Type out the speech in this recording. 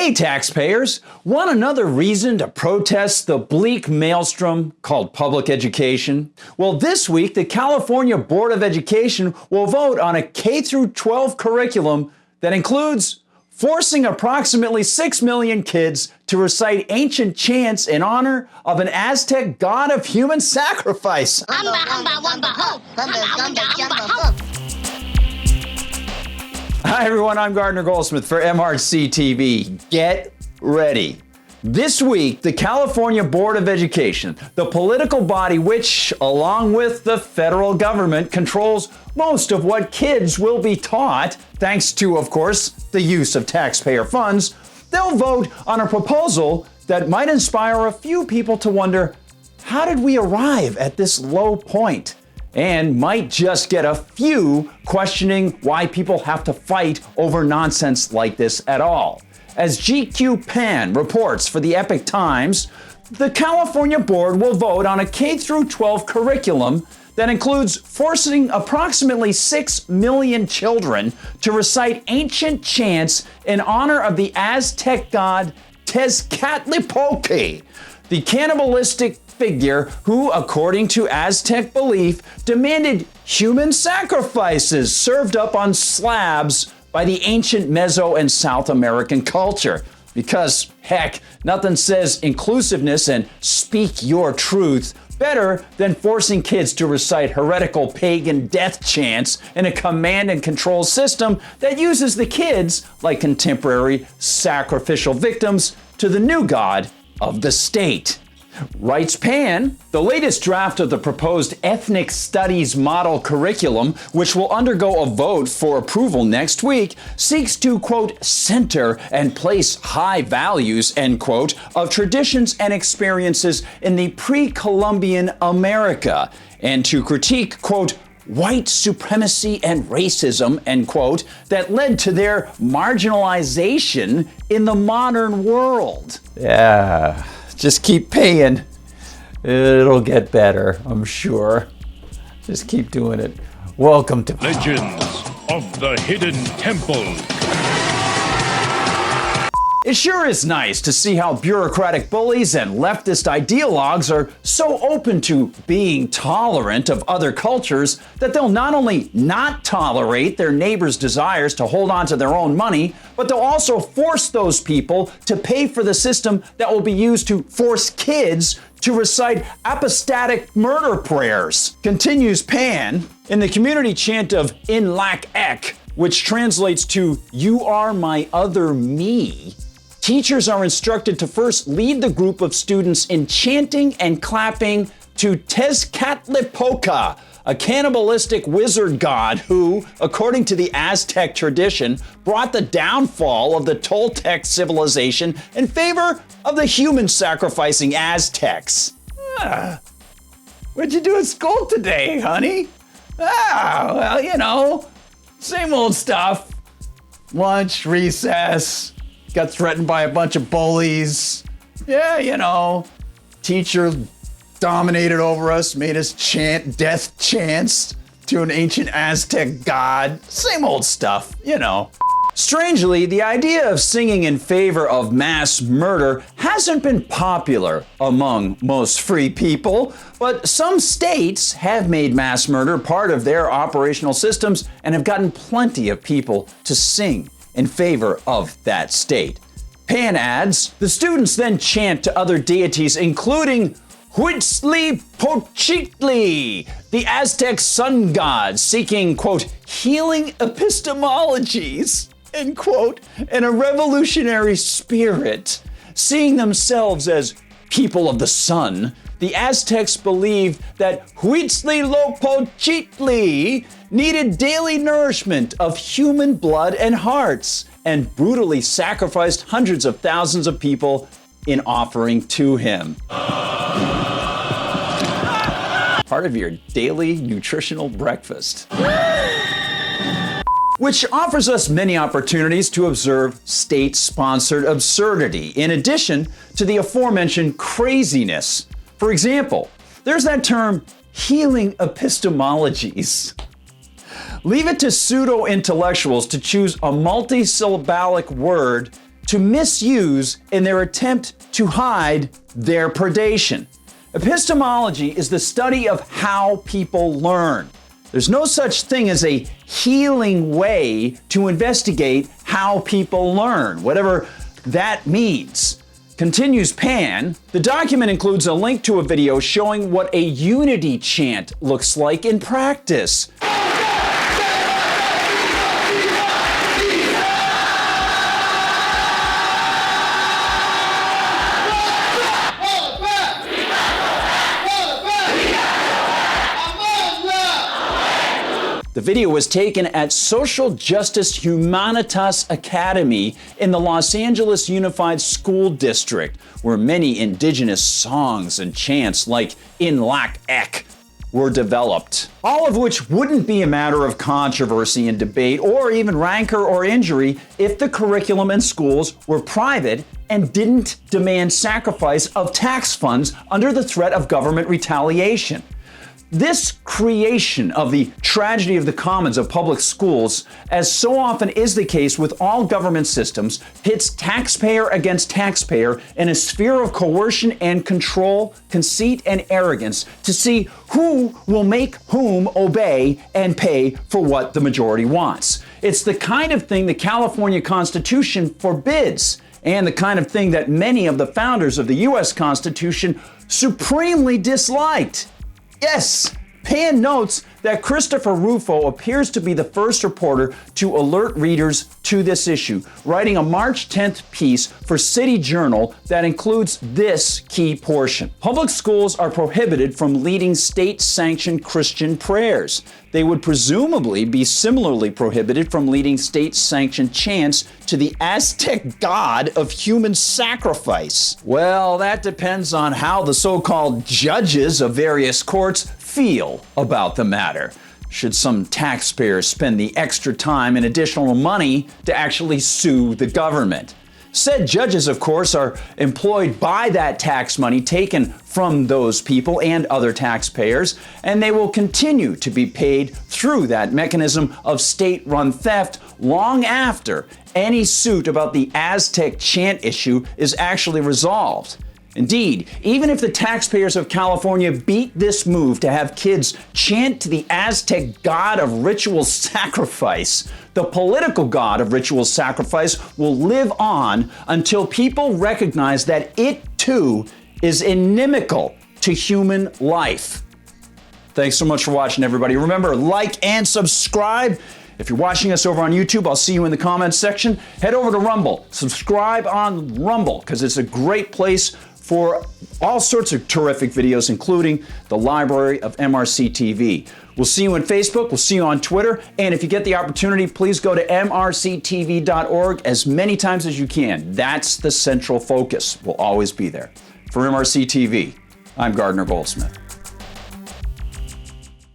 Hey taxpayers, want another reason to protest the bleak maelstrom called public education? Well, this week the California Board of Education will vote on a K-12 curriculum that includes forcing approximately 6 million kids to recite ancient chants in honor of an Aztec god of human sacrifice. Hi everyone, I'm Gardner Goldsmith for MRC-TV. Get ready. This week, the California Board of Education, the political body which, along with the federal government, controls most of what kids will be taught, thanks to, of course, the use of taxpayer funds, they'll vote on a proposal that might inspire a few people to wonder, how did we arrive at this low point? And might just get a few questioning why people have to fight over nonsense like this at all. As GQ Pan reports for the Epoch Times, the California Board will vote on a K-12 curriculum that includes forcing approximately 6 million children to recite ancient chants in honor of the Aztec god Tezcatlipoca, the cannibalistic figure who, according to Aztec belief, demanded human sacrifices served up on slabs by the ancient Meso and South American culture. Because, heck, nothing says inclusiveness and speak your truth better than forcing kids to recite heretical pagan death chants in a command and control system that uses the kids like contemporary sacrificial victims to the new god of the state. Writes Pan, the latest draft of the proposed Ethnic Studies model curriculum, which will undergo a vote for approval next week, seeks to, quote, center and place high values, end quote, of traditions and experiences in the pre-Columbian America, and to critique, quote, white supremacy and racism, end quote, that led to their marginalization in the modern world. Yeah. Just keep paying. It'll get better, I'm sure. Just keep doing it. Welcome to Legends of the Hidden Temple. It sure is nice to see how bureaucratic bullies and leftist ideologues are so open to being tolerant of other cultures that they'll not only not tolerate their neighbors' desires to hold on to their own money, but they'll also force those people to pay for the system that will be used to force kids to recite apostatic murder prayers. Continues Pan, in the community chant of In Lac Ek, which translates to "You are my other me," teachers are instructed to first lead the group of students in chanting and clapping to Tezcatlipoca, a cannibalistic wizard god who, according to the Aztec tradition, brought the downfall of the Toltec civilization in favor of the human-sacrificing Aztecs. What'd you do at school today, honey? Well, you know, same old stuff. Lunch, recess. Got threatened by a bunch of bullies. Yeah, you know, teacher dominated over us, made us chant death chants to an ancient Aztec god. Same old stuff, you know. Strangely, the idea of singing in favor of mass murder hasn't been popular among most free people, but some states have made mass murder part of their operational systems and have gotten plenty of people to sing in favor of that state. Pan adds, the students then chant to other deities, including Huitzlipochtli, the Aztec sun god, seeking, quote, healing epistemologies, end quote, and a revolutionary spirit. Seeing themselves as people of the sun, the Aztecs believed that Huitzlipochtli needed daily nourishment of human blood and hearts, and brutally sacrificed hundreds of thousands of people in offering to him. Part of your daily nutritional breakfast. Which offers us many opportunities to observe state-sponsored absurdity, in addition to the aforementioned craziness. For example, there's that term, healing epistemologies. Leave it to pseudo-intellectuals to choose a multisyllabic word to misuse in their attempt to hide their predation. Epistemology is the study of how people learn. There's no such thing as a healing way to investigate how people learn, whatever that means. Continues Pan, the document includes a link to a video showing what a unity chant looks like in practice. The video was taken at Social Justice Humanitas Academy in the Los Angeles Unified School District, where many indigenous songs and chants like In Lak Ek were developed. All of which wouldn't be a matter of controversy and debate or even rancor or injury if the curriculum in schools were private and didn't demand sacrifice of tax funds under the threat of government retaliation. This creation of the tragedy of the commons of public schools, as so often is the case with all government systems, pits taxpayer against taxpayer in a sphere of coercion and control, conceit and arrogance to see who will make whom obey and pay for what the majority wants. It's the kind of thing the California Constitution forbids, and the kind of thing that many of the founders of the U.S. Constitution supremely disliked. Yes, Pan notes that Christopher Rufo appears to be the first reporter to alert readers to this issue, writing a March 10th piece for City Journal that includes this key portion. Public schools are prohibited from leading state-sanctioned Christian prayers. They would presumably be similarly prohibited from leading state-sanctioned chants to the Aztec god of human sacrifice. Well, that depends on how the so-called judges of various courts feel about the matter. Should some taxpayers spend the extra time and additional money to actually sue the government? Said judges, of course, are employed by that tax money taken from those people and other taxpayers, and they will continue to be paid through that mechanism of state-run theft long after any suit about the Aztec chant issue is actually resolved. Indeed, even if the taxpayers of California beat this move to have kids chant to the Aztec god of ritual sacrifice, the political god of ritual sacrifice will live on until people recognize that it too is inimical to human life. Thanks so much for watching, everybody. Remember, like and subscribe. If you're watching us over on YouTube, I'll see you in the comments section. Head over to Rumble. Subscribe on Rumble, because it's a great place for all sorts of terrific videos, including the library of MRC-TV. We'll see you on Facebook, we'll see you on Twitter, and if you get the opportunity, please go to MRCTV.org as many times as you can. That's the central focus. We'll always be there. For MRC-TV, I'm Gardner Goldsmith.